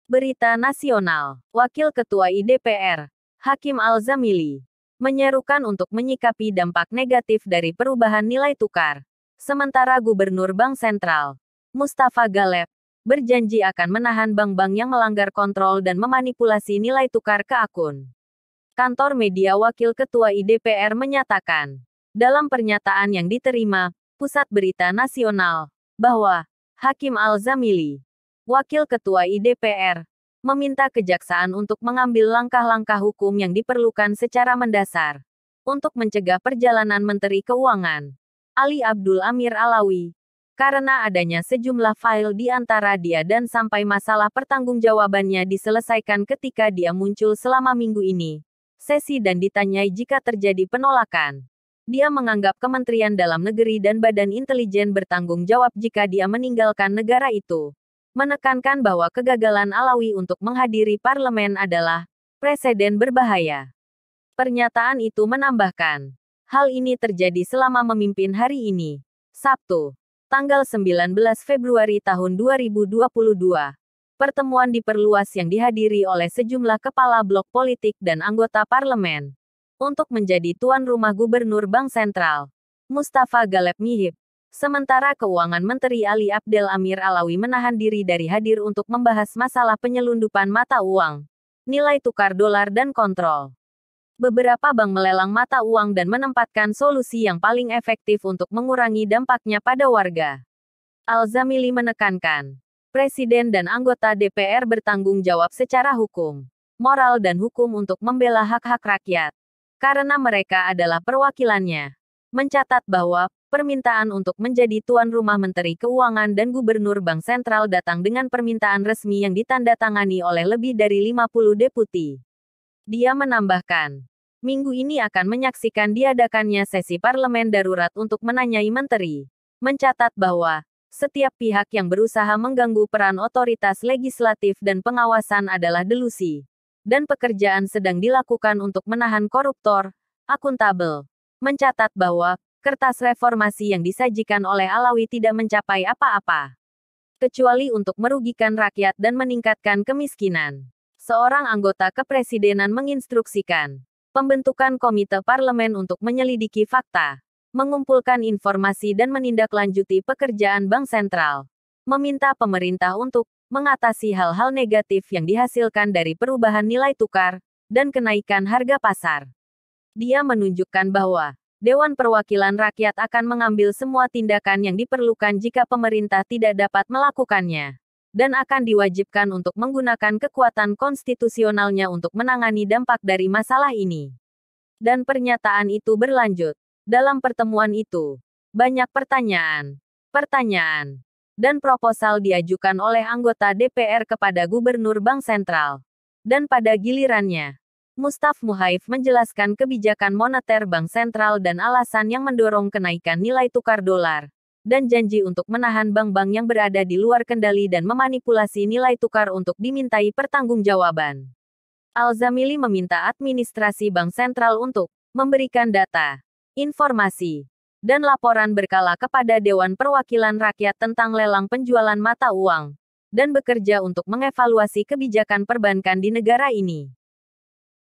Berita nasional. Wakil Ketua IDPR, Hakim Al-Zamili, menyerukan untuk menyikapi dampak negatif dari perubahan nilai tukar. Sementara Gubernur Bank Sentral, Mustafa Galeb, berjanji akan menahan bank-bank yang melanggar kontrol dan memanipulasi nilai tukar ke akun. Kantor media Wakil Ketua IDPR menyatakan, dalam pernyataan yang diterima, Pusat Berita Nasional, bahwa Hakim Al-Zamili, Wakil Ketua IDPR, meminta kejaksaan untuk mengambil langkah-langkah hukum yang diperlukan secara mendasar untuk mencegah perjalanan Menteri Keuangan, Ali Abdul Amir Alawi, karena adanya sejumlah file di antara dia dan sampai masalah pertanggungjawabannya diselesaikan ketika dia muncul selama minggu ini. Sesi dan ditanyai jika terjadi penolakan. Dia menganggap Kementerian Dalam Negeri dan Badan Intelijen bertanggung jawab jika dia meninggalkan negara itu. Menekankan bahwa kegagalan Alawi untuk menghadiri parlemen adalah presiden berbahaya. Pernyataan itu menambahkan, hal ini terjadi selama memimpin hari ini, Sabtu, tanggal 19 Februari tahun 2022. Pertemuan diperluas yang dihadiri oleh sejumlah kepala blok politik dan anggota parlemen. Untuk menjadi tuan rumah Gubernur Bank Sentral, Mustafa Galeb Mihib. Sementara Keuangan Menteri Ali Abdel Amir Alawi menahan diri dari hadir untuk membahas masalah penyelundupan mata uang, nilai tukar dolar dan kontrol. Beberapa bank melelang mata uang dan menempatkan solusi yang paling efektif untuk mengurangi dampaknya pada warga. Al-Zamili menekankan, Presiden dan anggota DPR bertanggung jawab secara hukum, moral dan hukum untuk membela hak-hak rakyat. Karena mereka adalah perwakilannya. Mencatat bahwa, permintaan untuk menjadi tuan rumah Menteri Keuangan dan Gubernur Bank Sentral datang dengan permintaan resmi yang ditandatangani oleh lebih dari 50 deputi. Dia menambahkan, minggu ini akan menyaksikan diadakannya sesi parlemen darurat untuk menanyai menteri. Mencatat bahwa, setiap pihak yang berusaha mengganggu peran otoritas legislatif dan pengawasan adalah delusi. Dan pekerjaan sedang dilakukan untuk menahan koruptor, akuntabel. Mencatat bahwa, kertas reformasi yang disajikan oleh Alawi tidak mencapai apa-apa. Kecuali untuk merugikan rakyat dan meningkatkan kemiskinan. Seorang anggota kepresidenan menginstruksikan pembentukan komite parlemen untuk menyelidiki fakta, mengumpulkan informasi dan menindaklanjuti pekerjaan Bank Sentral. Meminta pemerintah untuk mengatasi hal-hal negatif yang dihasilkan dari perubahan nilai tukar dan kenaikan harga pasar. Dia menunjukkan bahwa Dewan Perwakilan Rakyat akan mengambil semua tindakan yang diperlukan jika pemerintah tidak dapat melakukannya, dan akan diwajibkan untuk menggunakan kekuatan konstitusionalnya untuk menangani dampak dari masalah ini. Dan pernyataan itu berlanjut. Dalam pertemuan itu, banyak pertanyaan, dan proposal diajukan oleh anggota DPR kepada Gubernur Bank Sentral. Dan pada gilirannya, Mustaf Muhaif menjelaskan kebijakan moneter Bank Sentral dan alasan yang mendorong kenaikan nilai tukar dolar, dan janji untuk menahan bank-bank yang berada di luar kendali dan memanipulasi nilai tukar untuk dimintai pertanggungjawaban. Al-Zamili meminta administrasi Bank Sentral untuk memberikan data, informasi, dan laporan berkala kepada Dewan Perwakilan Rakyat tentang lelang penjualan mata uang, dan bekerja untuk mengevaluasi kebijakan perbankan di negara ini.